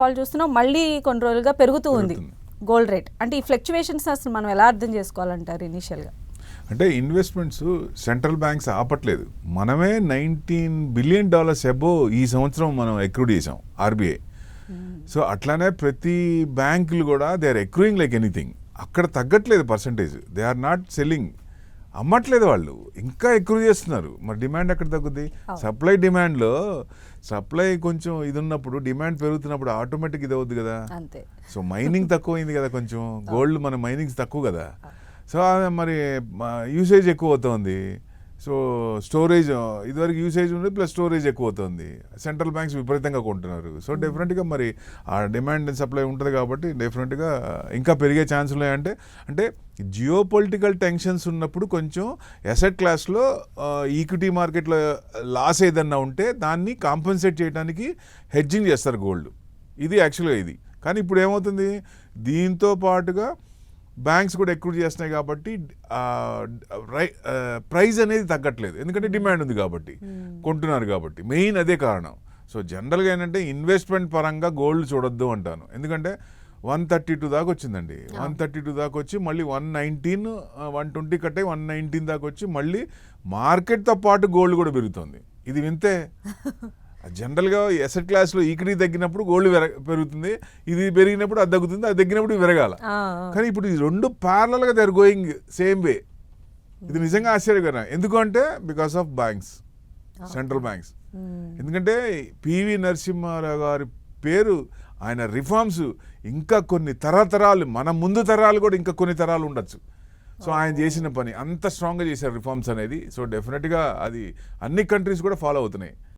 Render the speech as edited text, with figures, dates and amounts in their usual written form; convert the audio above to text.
వాళ్ళు చూస్తున్నాం మళ్ళీ కొన్ని రోజులుగా పెరుగుతూ ఉంది గోల్డ్ రేట్. అంటే ఈ ఫ్లక్చువేషన్స్ అసలు మనం ఎలా అర్థం చేసుకోవాలంటారు ఇనిషియల్గా? అంటే ఇన్వెస్ట్మెంట్స్ సెంట్రల్ బ్యాంక్స్ ఆపట్లేదు. మనమే $19 బిలియన్ అబో ఈ సంవత్సరం మనం ఎక్రూడ్ చేసాం ఆర్బీఐ. సో అట్లానే ప్రతి బ్యాంకులు కూడా they are accruing like anything. అక్కడ తగ్గట్లేదు percentage. They are not selling, అమ్మట్లేదు వాళ్ళు, ఇంకా ఎక్కువ చేస్తున్నారు. మరి డిమాండ్ ఎక్కడ తగ్గుద్ది? సప్లై డిమాండ్లో సప్లై కొంచెం ఇది ఉన్నప్పుడు డిమాండ్ పెరుగుతున్నప్పుడు ఆటోమేటిక్ ఇది అవుద్ది కదా. సో మైనింగ్ తక్కువైంది కదా, కొంచెం గోల్డ్ మన మైనింగ్స్ తక్కువ కదా. సో మరి యూసేజ్ ఎక్కువ అవుతుంది. సో స్టోరేజ్ ఇదివరకు యూసేజ్ ఉంది ప్లస్ స్టోరేజ్ ఎక్కువ అవుతుంది. సెంట్రల్ బ్యాంక్స్ విపరీతంగా కొంటున్నారు. సో డెఫినెట్గా మరి ఆ డిమాండ్ అండ్ సప్లై ఉంటుంది కాబట్టి డెఫినెట్గా ఇంకా పెరిగే ఛాన్స్ ఉన్నాయంటే అంటే జియో పొలిటికల్ టెన్షన్స్ ఉన్నప్పుడు కొంచెం అసెట్ క్లాస్లో ఈక్విటీ మార్కెట్లో లాస్ ఏదన్నా ఉంటే దాన్ని కాంపెన్సేట్ చేయడానికి హెడ్జింగ్ చేస్తారు గోల్డ్. ఇది యాక్చువల్గా ఇది. కానీ ఇప్పుడు ఏమవుతుంది, దీంతో పాటుగా బ్యాంక్స్ కూడా ఎక్కువ చేస్తున్నాయి కాబట్టి ప్రైస్ అనేది తగ్గట్లేదు. ఎందుకంటే డిమాండ్ ఉంది కాబట్టి, కొంటున్నారు కాబట్టి. మెయిన్ అదే కారణం. సో జనరల్గా ఏంటంటే ఇన్వెస్ట్మెంట్ పరంగా గోల్డ్ చూడొద్దు అంటాను. ఎందుకంటే 132 దాకా వచ్చిందండి. 132 దాకా వచ్చి మళ్ళీ 119, 120 కట్టే 119 దాకా వచ్చి మళ్ళీ మార్కెట్తో పాటు గోల్డ్ కూడా పెరుగుతుంది. ఇది వింతే. జనరల్గా ఎసెట్ క్లాస్లో ఈక్విటీ తగ్గినప్పుడు గోల్డ్ పెరుగుతుంది, ఇది పెరిగినప్పుడు అది తగ్గుతుంది, అది తగ్గినప్పుడు పెరగాల. కానీ ఇప్పుడు ఈ రెండు ప్యారలల్గా they are going same way. ఇది నిజంగా ఆశ్చర్యకరం. ఎందుకంటే because of banks, central banks. ఎందుకంటే పివి నరసింహారావు గారి పేరు, ఆయన రిఫార్మ్స్ ఇంకా కొన్ని తరతరాలు, మన ముందు తరాలు కూడా ఇంకా కొన్ని తరాలు ఉండొచ్చు. సో ఆయన చేసిన పని అంత స్ట్రాంగ్గా చేశారు రిఫార్మ్స్ అనేది. సో డెఫినెట్గా అది అన్ని కంట్రీస్ కూడా ఫాలో అవుతున్నాయి.